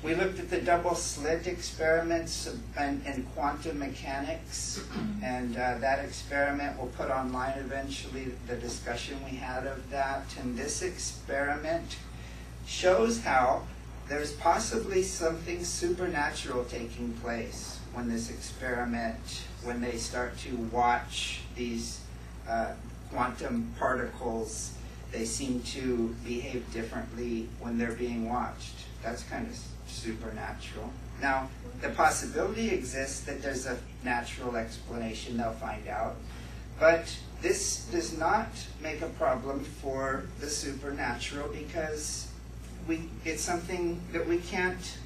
We looked at the double slit experiments in quantum mechanics, and that experiment we'll put online eventually, the discussion we had of that. And this experiment shows how there's possibly something supernatural taking place when this experiment, when they start to watch these quantum particles, they seem to behave differently when they're being watched. That's kind of supernatural. Now, the possibility exists that there's a natural explanation, they'll find out, but this does not make a problem for the supernatural because it's something that we can't,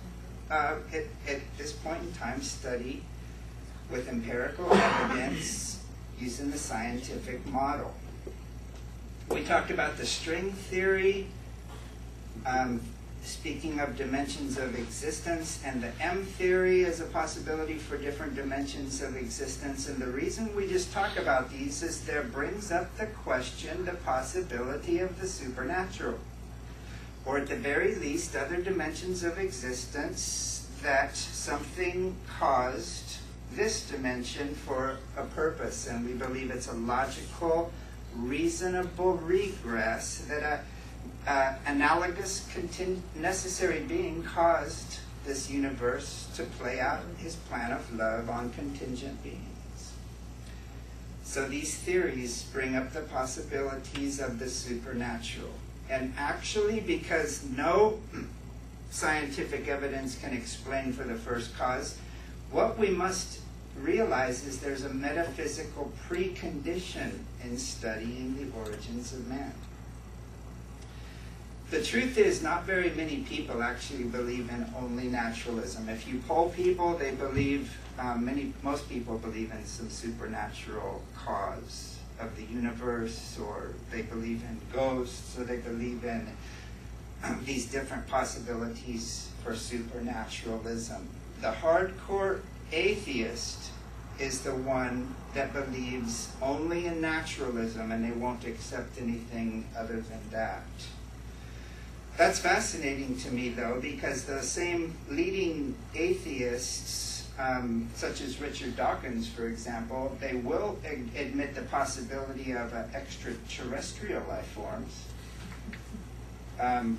at this point in time, study with empirical evidence using the scientific model. We talked about the string theory, speaking of dimensions of existence, and the M theory as a possibility for different dimensions of existence. And the reason we just talk about these is there brings up the question, the possibility of the supernatural, or at the very least other dimensions of existence, that something caused this dimension for a purpose. And we believe it's a logical, reasonable regress that analogous necessary being caused this universe to play out his plan of love on contingent beings. So these theories bring up the possibilities of the supernatural. And actually, because no scientific evidence can explain for the first cause, what we must realize is there's a metaphysical precondition in studying the origins of man. The truth is, not very many people actually believe in only naturalism. If you poll people, they believe, most people believe in some supernatural cause of the universe, or they believe in ghosts, or they believe in these different possibilities for supernaturalism. The hardcore atheist is the one that believes only in naturalism, and they won't accept anything other than that. That's fascinating to me, though, because the same leading atheists, such as Richard Dawkins, for example, they will admit the possibility of extraterrestrial life forms.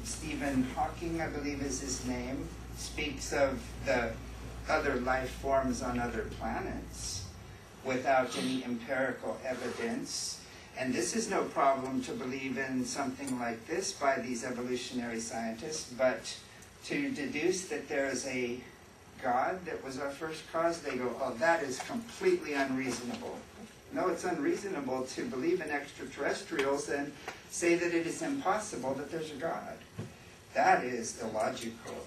Stephen Hawking, I believe is his name, speaks of the other life forms on other planets without any empirical evidence. And this is no problem to believe in something like this by these evolutionary scientists, but to deduce that there is a God that was our first cause, they go, oh, that is completely unreasonable. No, it's unreasonable to believe in extraterrestrials and say that it is impossible that there's a God. That is illogical.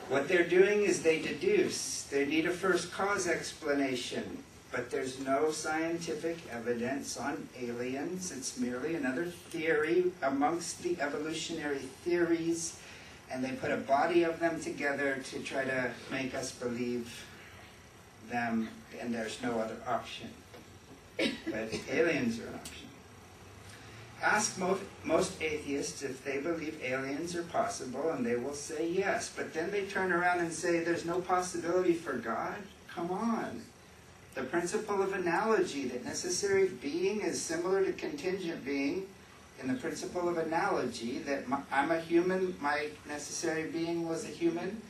What they're doing is they deduce. They need a first cause explanation, but there's no scientific evidence on aliens. It's merely another theory amongst the evolutionary theories, and they put a body of them together to try to make us believe them, and there's no other option. But aliens are an option. Ask most atheists if they believe aliens are possible, and they will say yes. But then they turn around and say there's no possibility for God? Come on. The principle of analogy, that necessary being is similar to contingent being, in the principle of analogy, that I'm a human, my necessary being was a human.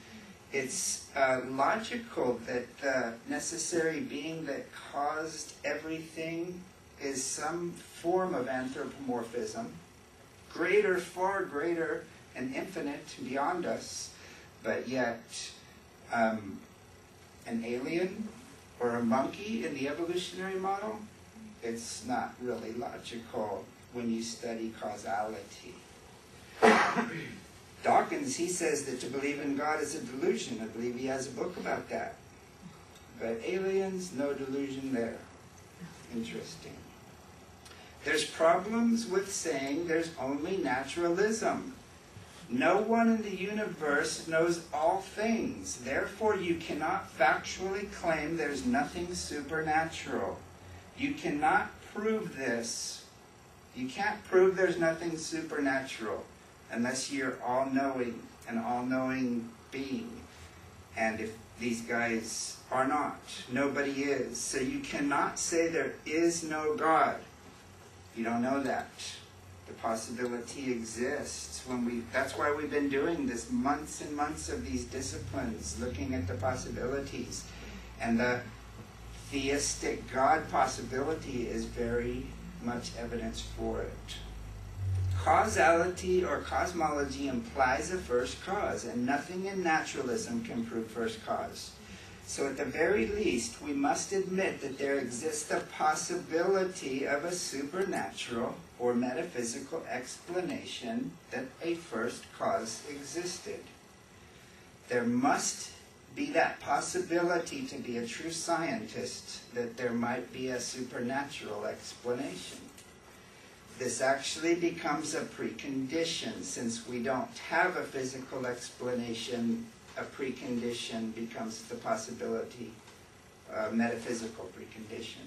It's logical that the necessary being that caused everything is some form of anthropomorphism, greater, far greater, and infinite beyond us, but yet an alien or a monkey in the evolutionary model, it's not really logical when you study causality. Dawkins, he says that to believe in God is a delusion. I believe he has a book about that. But aliens, no delusion there. Interesting. There's problems with saying there's only naturalism. No one in the universe knows all things. Therefore, you cannot factually claim there's nothing supernatural. You cannot prove this. You can't prove there's nothing supernatural. unless you're all-knowing, an all-knowing being. And if these guys are not, nobody is. So you cannot say there is no God. You don't know that. The possibility exists. That's why we've been doing this, months and months of these disciplines, looking at the possibilities. And the theistic God possibility is very much evidence for it. Causality or cosmology implies a first cause, and nothing in naturalism can prove first cause. So at the very least, we must admit that there exists the possibility of a supernatural or metaphysical explanation that a first cause existed. There must be that possibility to be a true scientist, that there might be a supernatural explanation. This actually becomes a precondition. Since we don't have a physical explanation, a precondition becomes the possibility, a metaphysical precondition.